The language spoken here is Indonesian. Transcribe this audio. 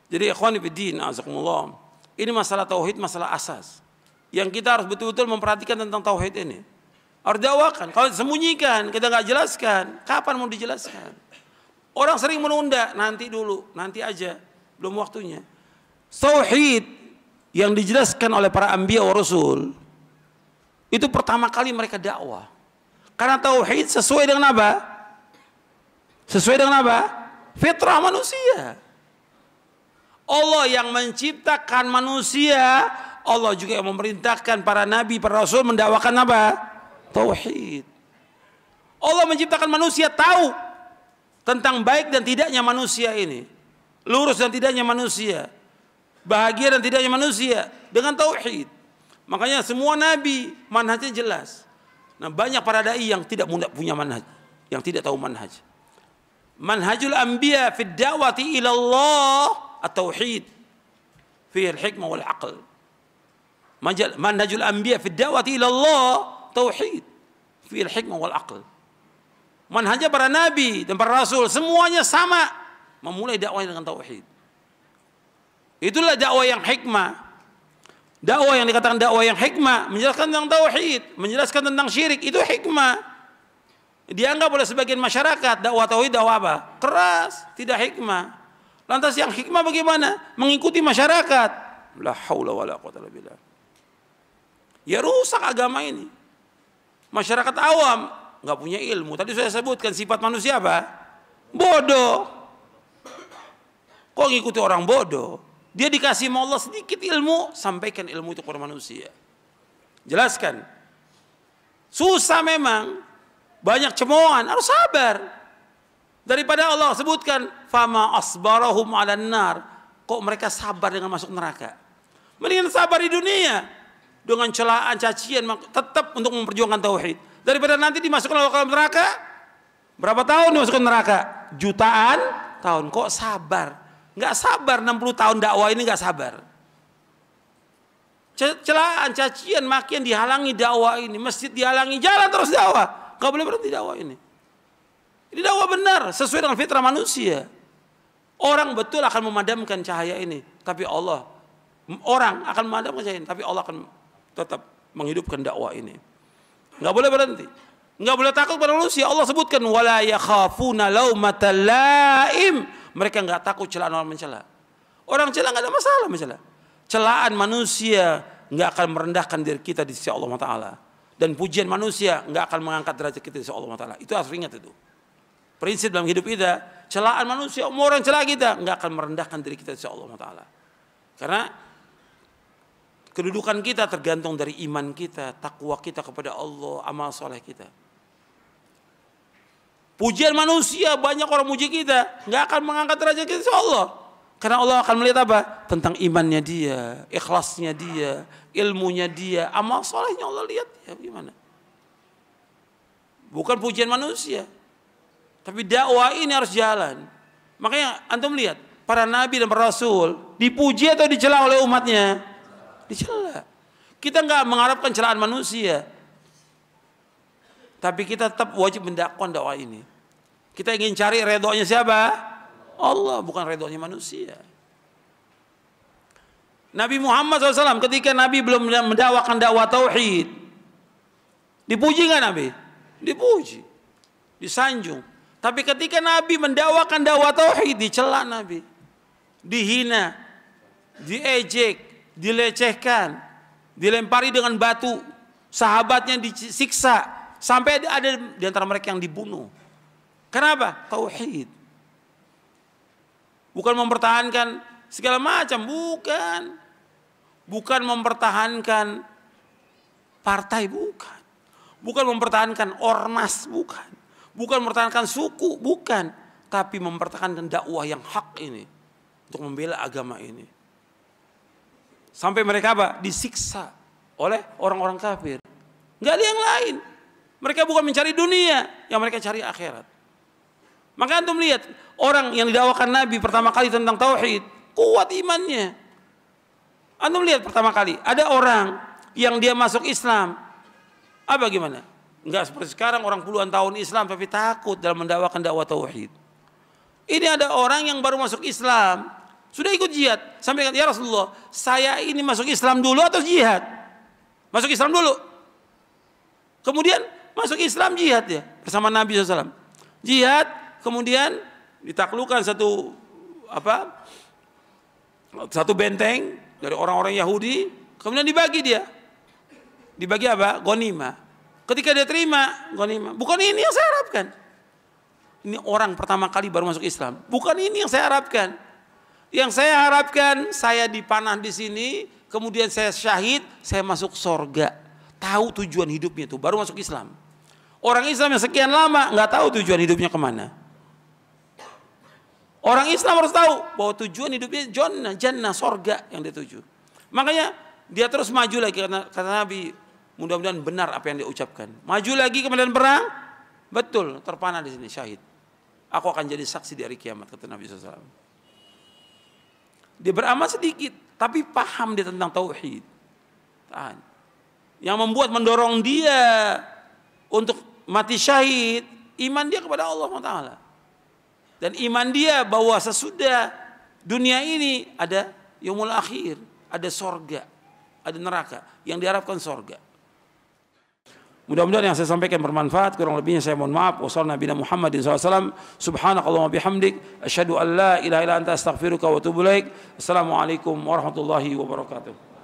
Jadi ikhwani fiddin, azakumullah, ini masalah tauhid, masalah asas yang kita harus betul-betul memperhatikan tentang tauhid ini. Harus dakwakan. Kalau sembunyikan, kita nggak jelaskan, kapan mau dijelaskan? Orang sering menunda, nanti dulu, nanti aja, belum waktunya. Tauhid yang dijelaskan oleh para anbiya wa rasul itu pertama kali mereka dakwah. Karena tauhid sesuai dengan apa? Sesuai dengan apa? Fitrah manusia. Allah yang menciptakan manusia, Allah juga yang memerintahkan para nabi, para rasul mendakwakan apa? Tauhid. Allah menciptakan manusia tahu tentang baik dan tidaknya manusia ini, lurus dan tidaknya manusia, bahagia dan tidaknya manusia dengan tauhid. Makanya semua nabi manhajnya jelas. Nah, banyak para dai yang tidak punya manhaj, yang tidak tahu manhaj. Manhajul anbiya fi da'wati ila Allah at-tauhid fi al-hikmah wal aql. Manhajul anbiya fi da'wati ila Allah tauhid fi al-hikmah wal aql. Manhajnya para nabi dan para rasul semuanya sama, memulai dakwahnya dengan tauhid. Itulah dakwah yang hikmah. Dakwah yang dikatakan dakwah yang hikmah, menjelaskan tentang tauhid, menjelaskan tentang syirik, itu hikmah. Dianggap oleh sebagian masyarakat dakwah tauhid dakwah apa? Keras, tidak hikmah. Lantas yang hikmah bagaimana? Mengikuti masyarakat. La haula wala quwwata illa billah. Ya rusak agama ini. Masyarakat awam nggak punya ilmu. Tadi saya sebutkan sifat manusia apa? Bodoh. Kok ngikuti orang bodoh? Dia dikasih sama Allah sedikit ilmu, sampaikan ilmu itu kepada manusia. Jelaskan. Susah memang. Banyak cemoohan, harus sabar. Daripada Allah sebutkan fama asbarahum 'alan nar. Kok mereka sabar dengan masuk neraka? Mendingan sabar di dunia dengan celaan, cacian, tetap untuk memperjuangkan tauhid. Daripada nanti dimasukkan ke dalam neraka. Berapa tahun dimasukkan neraka? Jutaan tahun. Kok sabar? Enggak sabar 60 tahun dakwah ini, enggak sabar. Celaan, cacian, makian dihalangi dakwah ini, masjid dihalangi, jalan terus dakwah. Enggak boleh berhenti dakwah ini. Ini dakwah benar, sesuai dengan fitrah manusia. Orang betul akan memadamkan cahaya ini, tapi orang akan memadamkan cahaya ini, tapi Allah akan tetap menghidupkan dakwah ini. Enggak boleh berhenti. Enggak boleh takut pada manusia. Allah sebutkan wala yakhafuna laumatal laim. Mereka enggak takut celaan orang mencela. Orang celah enggak ada masalah mencela. Celaan manusia enggak akan merendahkan diri kita di sisi Allah Taala. Dan pujian manusia enggak akan mengangkat derajat kita di sisi Allah Taala. Itu harus ingat itu. Prinsip dalam hidup kita, celaan manusia, mau orang celah kita enggak akan merendahkan diri kita di sisi Allah Taala. Karena kedudukan kita tergantung dari iman kita, takwa kita kepada Allah, amal soleh kita. Pujian manusia, banyak orang muji kita, nggak akan mengangkat derajat kita insya Allah. Karena Allah akan melihat apa? Tentang imannya dia, ikhlasnya dia, ilmunya dia, amal solehnya Allah lihat ya gimana. Bukan pujian manusia. Tapi dakwah ini harus jalan. Makanya antum lihat, para nabi dan para rasul dipuji atau dicela oleh umatnya? Dicela. Kita nggak mengharapkan celaan manusia. Tapi kita tetap wajib mendakwakan dakwah ini. Kita ingin cari redhonya siapa? Allah, bukan redhonya manusia. Nabi Muhammad SAW ketika Nabi belum mendakwakan dakwah tauhid, dipuji nggak Nabi? Dipuji, disanjung. Tapi ketika Nabi mendakwakan dakwah tauhid, dicela Nabi, dihina, diejek, dilecehkan, dilempari dengan batu, sahabatnya disiksa, sampai ada di antara mereka yang dibunuh. Kenapa? Tauhid. Bukan mempertahankan segala macam, bukan. Bukan mempertahankan partai, bukan. Bukan mempertahankan ormas, bukan. Bukan mempertahankan suku, bukan. Tapi mempertahankan dakwah yang hak ini. Untuk membela agama ini. Sampai mereka apa? Disiksa oleh orang-orang kafir. Nggak ada yang lain. Mereka bukan mencari dunia, yang mereka cari akhirat. Maka antum lihat orang yang didakwakan Nabi pertama kali tentang tauhid, kuat imannya. Antum lihat pertama kali ada orang yang dia masuk Islam, apa gimana? Enggak seperti sekarang orang puluhan tahun Islam tapi takut dalam mendakwakan dakwah tauhid. Ini ada orang yang baru masuk Islam, Sudah ikut jihad. Sampai kata, ya Rasulullah, saya ini masuk Islam dulu atau jihad? Masuk Islam dulu. Kemudian masuk Islam jihad ya. Bersama Nabi SAW. Jihad, kemudian ditaklukkan satu benteng dari orang-orang Yahudi. Kemudian dibagi dia. Dibagi apa? Ghanimah. Ketika dia terima ghanimah. Bukan ini yang saya harapkan. Ini orang pertama kali baru masuk Islam. Bukan ini yang saya harapkan. Yang saya harapkan, saya dipanah di sini, kemudian saya syahid, saya masuk surga. Tahu tujuan hidupnya itu, baru masuk Islam. Orang Islam yang sekian lama nggak tahu tujuan hidupnya kemana. Orang Islam harus tahu bahwa tujuan hidupnya jannah, surga yang dia tuju. Makanya dia terus maju lagi, karena kata Nabi, mudah-mudahan benar apa yang dia ucapkan. Maju lagi ke medan perang, betul, terpanah di sini, syahid. Aku akan jadi saksi di hari kiamat, kata Nabi SAW. Dia beramal sedikit, tapi paham dia tentang tauhid. Tahan. Yang membuat mendorong dia untuk mati syahid, iman dia kepada Allah SWT. Dan iman dia bahwa sesudah dunia ini ada yaumul akhir, ada sorga, ada neraka. Yang diharapkan sorga. Mudah-mudahan yang saya sampaikan bermanfaat. Kurang lebihnya saya mohon maaf. Wassalamualaikum Muhammadin SAW. Subhanakallahumma bihamdik. Asyhadu an la ilaha illa anta astaghfiruka wa atubu ilaik. Assalamualaikum warahmatullahi wabarakatuh.